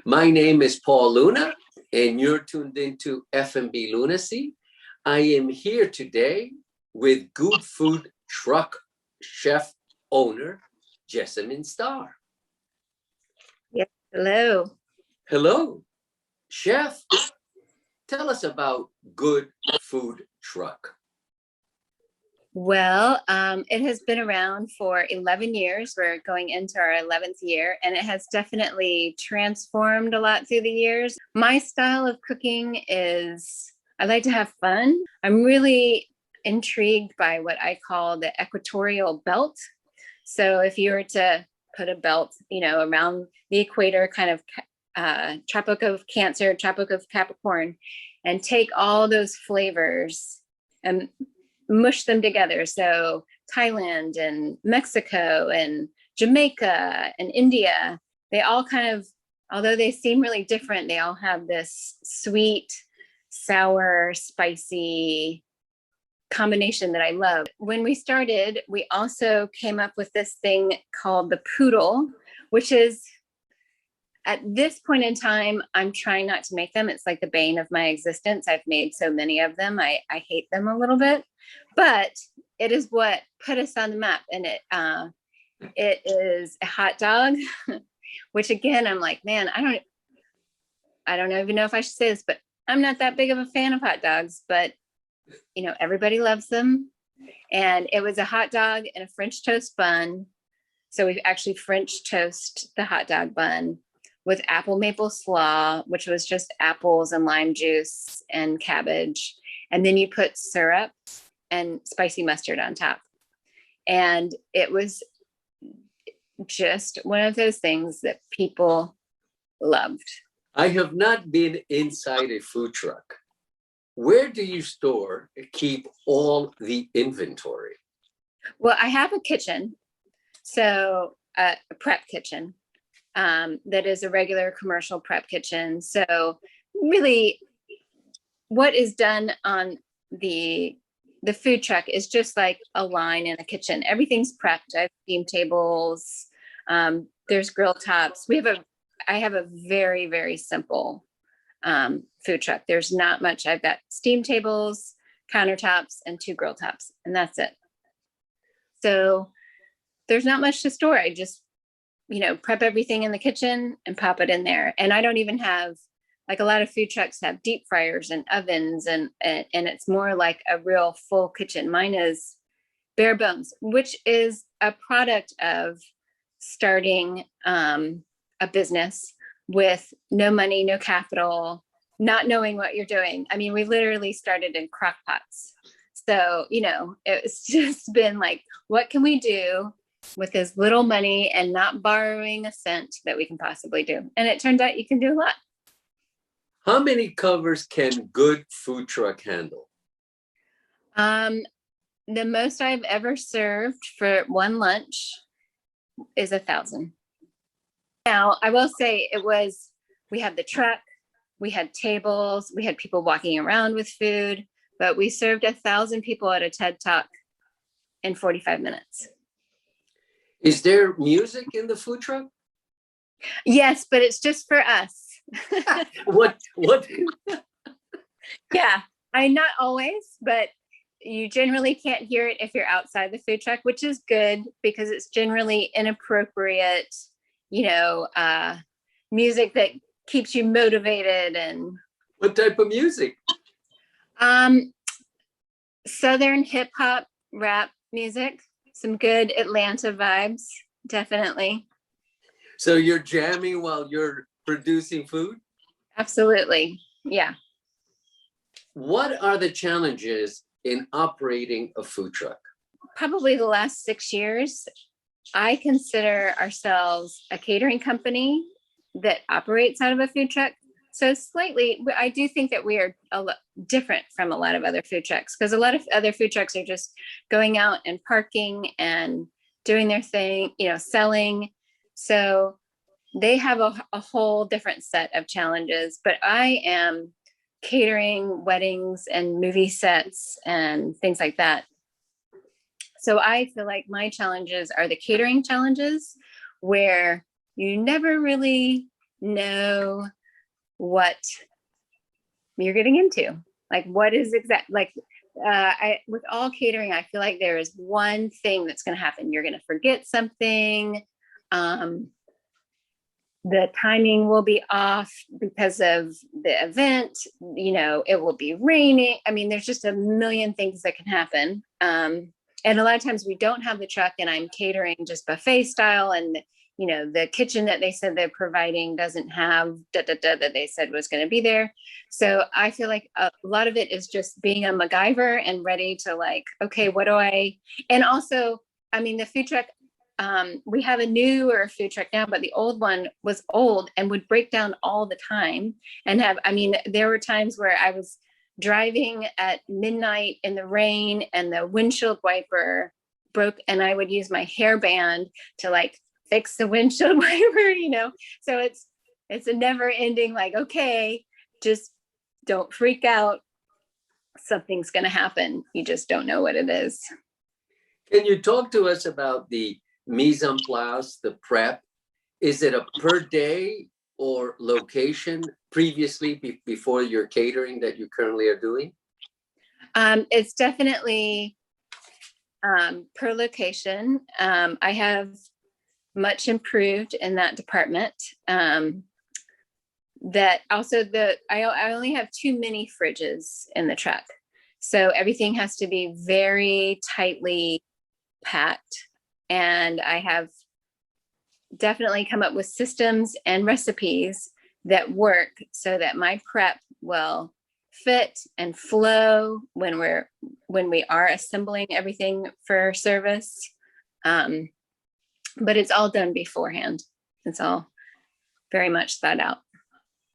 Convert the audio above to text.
My name is Paul Luna, and you're tuned into F&B Lunacy. I am here today with Good Food Truck chef owner, Jessamine Starr. Yes, hello. Hello, chef. Tell us about Good Food Truck. Well, it has been around for 11 years. We're going into our 11th year, and it has definitely transformed a lot through the years. My style of cooking is I like to have fun. I'm really intrigued by what I call the equatorial belt. So if you were to put a belt, around the equator, kind of Tropic of Cancer, Tropic of Capricorn, and take all those flavors and mush them together. So Thailand and Mexico and Jamaica and India, they all kind of, although they seem really different, they all have this sweet, sour, spicy combination that I love. When we started, we also came up with this thing called the poodle, which is, at this point in time, I'm trying not to make them. It's like the bane of my existence. I've made so many of them. I hate them a little bit, but it is what put us on the map. And it is a hot dog, which again, I'm like, man, I don't even know if I should say this, but I'm not that big of a fan of hot dogs, but everybody loves them. And it was a hot dog and a French toast bun. So we actually French toast the hot dog bun with apple maple slaw, which was just apples and lime juice and cabbage. And then you put syrup and spicy mustard on top. And it was just one of those things that people loved. I have not been inside a food truck. Where do you keep all the inventory? Well, I have a kitchen, so a prep kitchen. That is a regular commercial prep kitchen. So really what is done on the food truck is just like a line in a kitchen. Everything's prepped. I have steam tables. There's grill tops. I have a very, very simple food truck. There's not much. I've got steam tables, countertops, and 2 grill tops, and that's it. So there's not much to store. I just prep everything in the kitchen and pop it in there. And I don't even have, like a lot of food trucks have deep fryers and ovens, and it's more like a real full kitchen. Mine is bare bones, which is a product of starting a business with no money, no capital, not knowing what you're doing. I mean, we literally started in crock pots. So, it's just been like, what can we do with as little money and not borrowing a cent that we can possibly do? And it turned out you can do a lot. How many covers can Good Food Truck handle? The most I've ever served for one lunch is 1,000. Now, I will say we had the truck, we had tables, we had people walking around with food, but we served 1,000 people at a TED Talk in 45 minutes. Is there music in the food truck? Yes, but it's just for us. What? Yeah, not always, but you generally can't hear it if you're outside the food truck, which is good because it's generally inappropriate, music that keeps you motivated. And what type of music? Southern hip hop, rap music, some good Atlanta vibes, definitely. So you're jamming while you're producing food? Absolutely. Yeah. What are the challenges in operating a food truck? Probably the last 6 years. I consider ourselves a catering company that operates out of a food truck. So slightly, I do think that we are a lot different from a lot of other food trucks, because a lot of other food trucks are just going out and parking and doing their thing, selling. So they have a whole different set of challenges, but I am catering weddings and movie sets and things like that. So I feel like my challenges are the catering challenges, where you never really know what you're getting into. Like, what is like, with all catering, I feel like there is one thing that's going to happen. You're going to forget something. The timing will be off because of the event. It will be raining. I mean, there's just a million things that can happen. And a lot of times we don't have the truck, and I'm catering just buffet style, and the kitchen that they said they're providing doesn't have that they said was going to be there. So I feel like a lot of it is just being a MacGyver and ready to, like, okay, what do I, and also, I mean, the food truck, we have a newer food truck now, but the old one was old and would break down all the time. There were times where I was driving at midnight in the rain and the windshield wiper broke, and I would use my hairband to, like, fix the windshield wiper, so it's a never ending, like, okay, just don't freak out. Something's going to happen. You just don't know what it is. Can you talk to us about the mise en place, the prep? Is it a per day or location previously before your catering that you currently are doing? It's definitely per location. I have much improved in that department. That also I only have 2 mini fridges in the truck. So everything has to be very tightly packed. And I have definitely come up with systems and recipes that work so that my prep will fit and flow when we are assembling everything for service. But it's all done beforehand. It's all very much thought out.